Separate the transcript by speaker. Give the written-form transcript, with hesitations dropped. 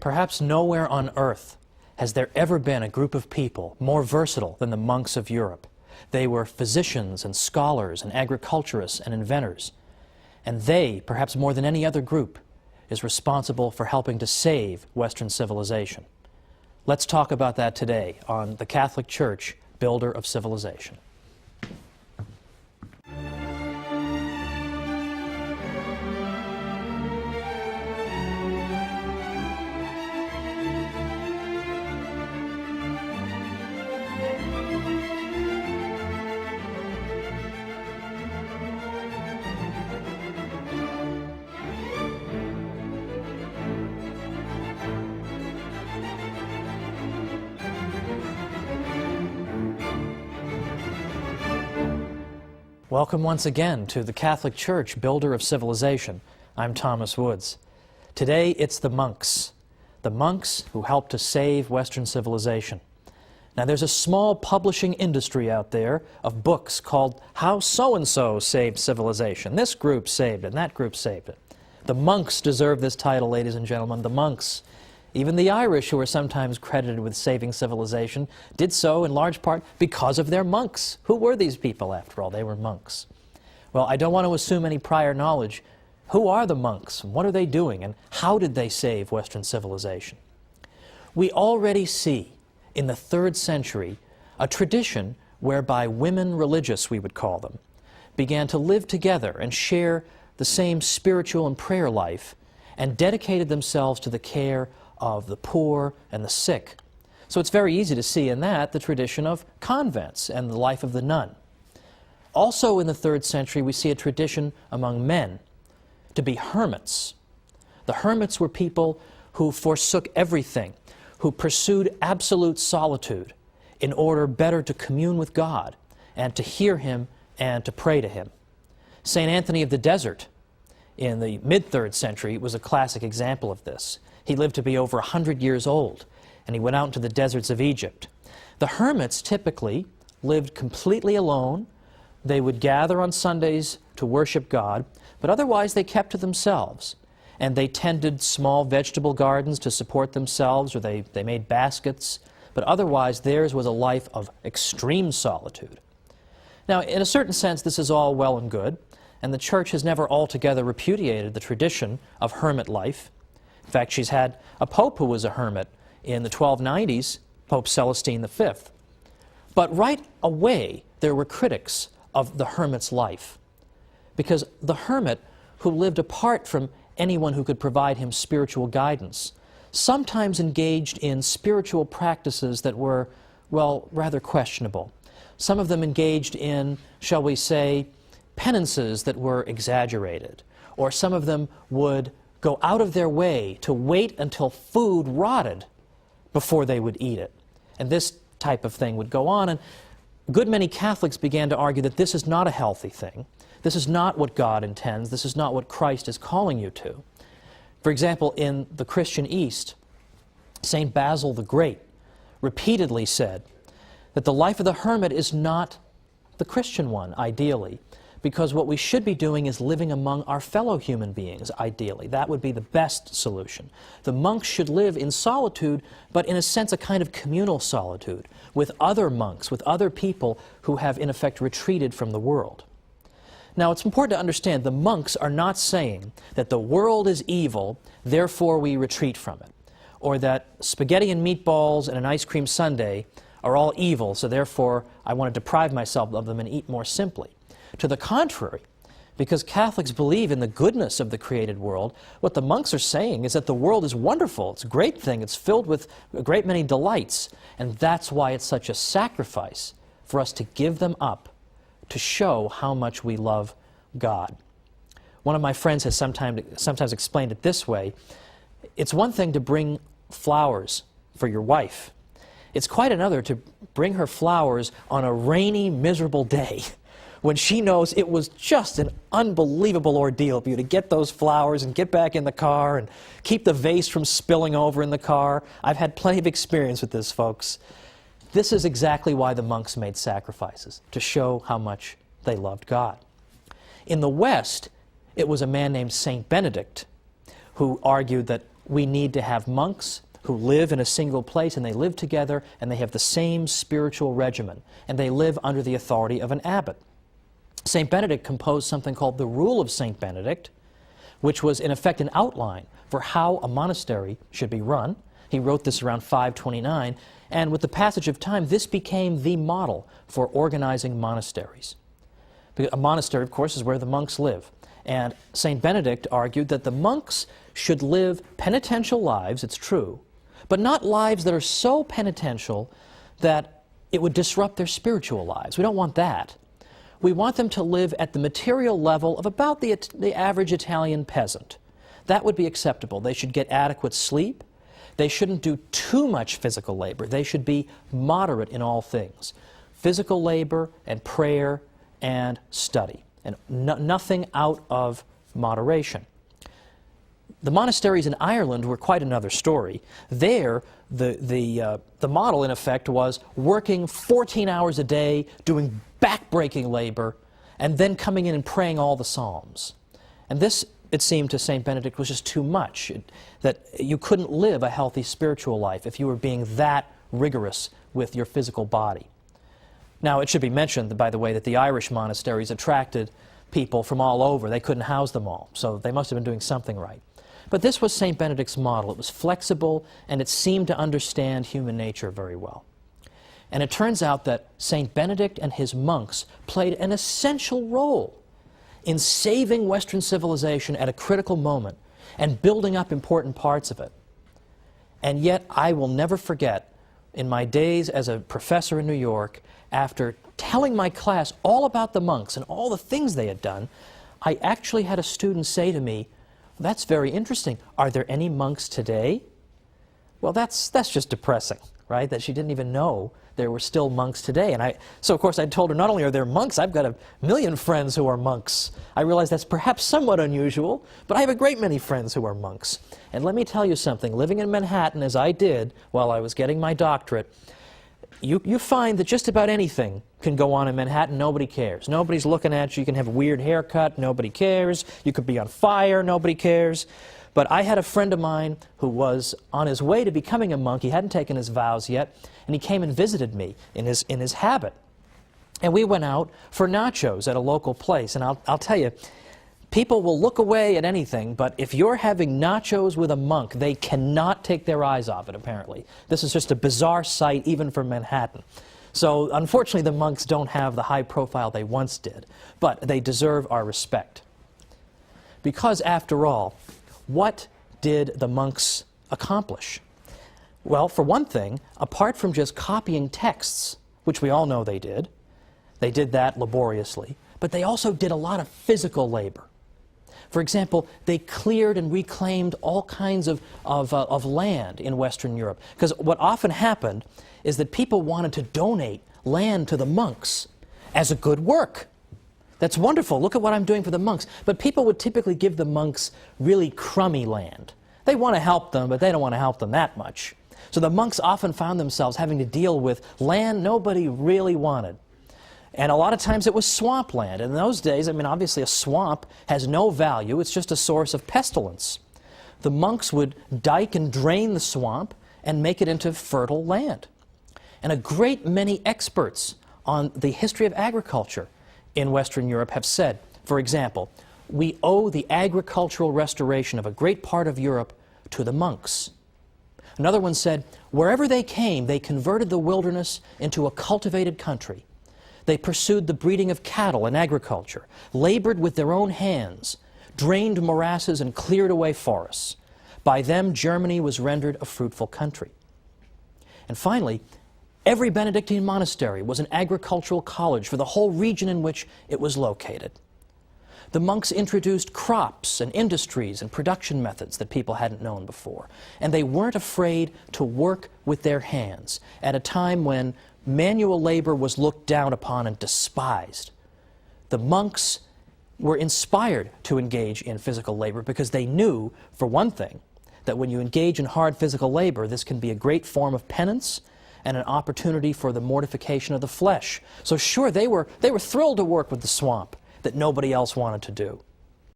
Speaker 1: Perhaps nowhere on earth has there ever been a group of people more versatile than the monks of Europe. They were physicians and scholars and agriculturists and inventors. And they, perhaps more than any other group, is responsible for helping to save Western civilization. Let's talk about that today on The Catholic Church, Builder of Civilization. Welcome once again to the Catholic Church, Builder of Civilization. I'm Thomas Woods. Today it's the monks who helped to save Western civilization. Now there's a small publishing industry out there of books called How So-and-so Saved Civilization. This group saved it, and that group saved it. The monks deserve this title, ladies and gentlemen, the monks. Even the Irish, who are sometimes credited with saving civilization, did so in large part because of their monks. Who were these people, after all? They were monks. Well, I don't want to assume any prior knowledge. Who are the monks? What are they doing? And how did they save Western civilization? We already see in the 3rd century a tradition whereby women religious, we would call them, began to live together and share the same spiritual and prayer life and dedicated themselves to the care of the poor and the sick. So it's very easy to see in that the tradition of convents and the life of the nun. Also in the 3rd century we see a tradition among men to be hermits. The hermits were people who forsook everything, who pursued absolute solitude in order better to commune with God and to hear Him and to pray to Him. St. Anthony of the Desert in the mid-3rd century was a classic example of this. He lived to be over 100 years old, and he went out into the deserts of Egypt. The hermits typically lived completely alone. They would gather on Sundays to worship God, but otherwise they kept to themselves. And they tended small vegetable gardens to support themselves, or they made baskets, but otherwise theirs was a life of extreme solitude. Now, in a certain sense, this is all well and good, and the Church has never altogether repudiated the tradition of hermit life. In fact, she's had a pope who was a hermit in the 1290s, Pope Celestine V. But right away, there were critics of the hermit's life, because the hermit, who lived apart from anyone who could provide him spiritual guidance, sometimes engaged in spiritual practices that were, well, rather questionable. Some of them engaged in, shall we say, penances that were exaggerated, or some of them would go out of their way to wait until food rotted before they would eat it. And this type of thing would go on, and a good many Catholics began to argue that this is not a healthy thing. This is not what God intends. This is not what Christ is calling you to. For example, in the Christian East, St. Basil the Great repeatedly said that the life of the hermit is not the Christian one, ideally, because what we should be doing is living among our fellow human beings, ideally. That would be the best solution. The monks should live in solitude, but in a sense a kind of communal solitude, with other monks, with other people who have in effect retreated from the world. Now it's important to understand the monks are not saying that the world is evil, therefore we retreat from it, or that spaghetti and meatballs and an ice cream sundae are all evil, so therefore I want to deprive myself of them and eat more simply. To the contrary, because Catholics believe in the goodness of the created world, what the monks are saying is that the world is wonderful, it's a great thing, it's filled with a great many delights, and that's why it's such a sacrifice for us to give them up to show how much we love God. One of my friends has sometimes explained it this way: it's one thing to bring flowers for your wife. It's quite another to bring her flowers on a rainy, miserable day, when she knows it was just an unbelievable ordeal for you to get those flowers and get back in the car and keep the vase from spilling over in the car. I've had plenty of experience with this, folks. This is exactly why the monks made sacrifices, to show how much they loved God. In the West, it was a man named Saint Benedict who argued that we need to have monks who live in a single place, and they live together, and they have the same spiritual regimen, and they live under the authority of an abbot. St. Benedict composed something called the Rule of St. Benedict, which was in effect an outline for how a monastery should be run. He wrote this around 529, and with the passage of time, this became the model for organizing monasteries. A monastery, of course, is where the monks live. And St. Benedict argued that the monks should live penitential lives, it's true, but not lives that are so penitential that it would disrupt their spiritual lives. We don't want that. We want them to live at the material level of about the average Italian peasant. That would be acceptable. They should get adequate sleep. They shouldn't do too much physical labor. They should be moderate in all things. Physical labor and prayer and study, and nothing out of moderation. The monasteries in Ireland were quite another story. There, the model, in effect, was working 14 hours a day, doing back-breaking labor, and then coming in and praying all the psalms. And this, it seemed to St. Benedict, was just too much, that you couldn't live a healthy spiritual life if you were being that rigorous with your physical body. Now, it should be mentioned, by the way, that the Irish monasteries attracted people from all over. They couldn't house them all, so they must have been doing something right. But this was St. Benedict's model. It was flexible, and it seemed to understand human nature very well. And it turns out that St. Benedict and his monks played an essential role in saving Western civilization at a critical moment and building up important parts of it. And yet, I will never forget, in my days as a professor in New York, after telling my class all about the monks and all the things they had done, I actually had a student say to me, "That's very interesting. Are there any monks today?" Well, that's just depressing, right? That she didn't even know there were still monks today. And so of course I told her, not only are there monks, I've got 1,000,000 friends who are monks. I realize that's perhaps somewhat unusual, but I have a great many friends who are monks. And let me tell you something, living in Manhattan as I did while I was getting my doctorate, you find that just about anything can go on in Manhattan. Nobody cares. Nobody's looking at you. You can have a weird haircut. Nobody cares. You could be on fire. Nobody cares. But I had a friend of mine who was on his way to becoming a monk. He hadn't taken his vows yet, and he came and visited me in his habit. And we went out for nachos at a local place. And I'll tell you, people will look away at anything, but if you're having nachos with a monk, they cannot take their eyes off it, apparently. This is just a bizarre sight, even for Manhattan. So, unfortunately, the monks don't have the high profile they once did, but they deserve our respect. Because, after all, what did the monks accomplish? Well, for one thing, apart from just copying texts, which we all know they did that laboriously, but they also did a lot of physical labor. For example, they cleared and reclaimed all kinds of land in Western Europe. Because what often happened is that people wanted to donate land to the monks as a good work. That's wonderful. Look at what I'm doing for the monks. But people would typically give the monks really crummy land. They want to help them, but they don't want to help them that much. So the monks often found themselves having to deal with land nobody really wanted. And a lot of times it was swampland. In those days, I mean, obviously a swamp has no value. It's just a source of pestilence. The monks would dike and drain the swamp and make it into fertile land. And a great many experts on the history of agriculture in Western Europe have said, for example, we owe the agricultural restoration of a great part of Europe to the monks. Another one said, wherever they came, they converted the wilderness into a cultivated country. They pursued the breeding of cattle and agriculture, labored with their own hands, drained morasses and cleared away forests. By them, Germany was rendered a fruitful country. And finally, every Benedictine monastery was an agricultural college for the whole region in which it was located. The monks introduced crops and industries and production methods that people hadn't known before. And they weren't afraid to work with their hands at a time when manual labor was looked down upon and despised. The monks were inspired to engage in physical labor because they knew, for one thing, that when you engage in hard physical labor, this can be a great form of penance and an opportunity for the mortification of the flesh. So sure, they were thrilled to work with the swamp that nobody else wanted to do.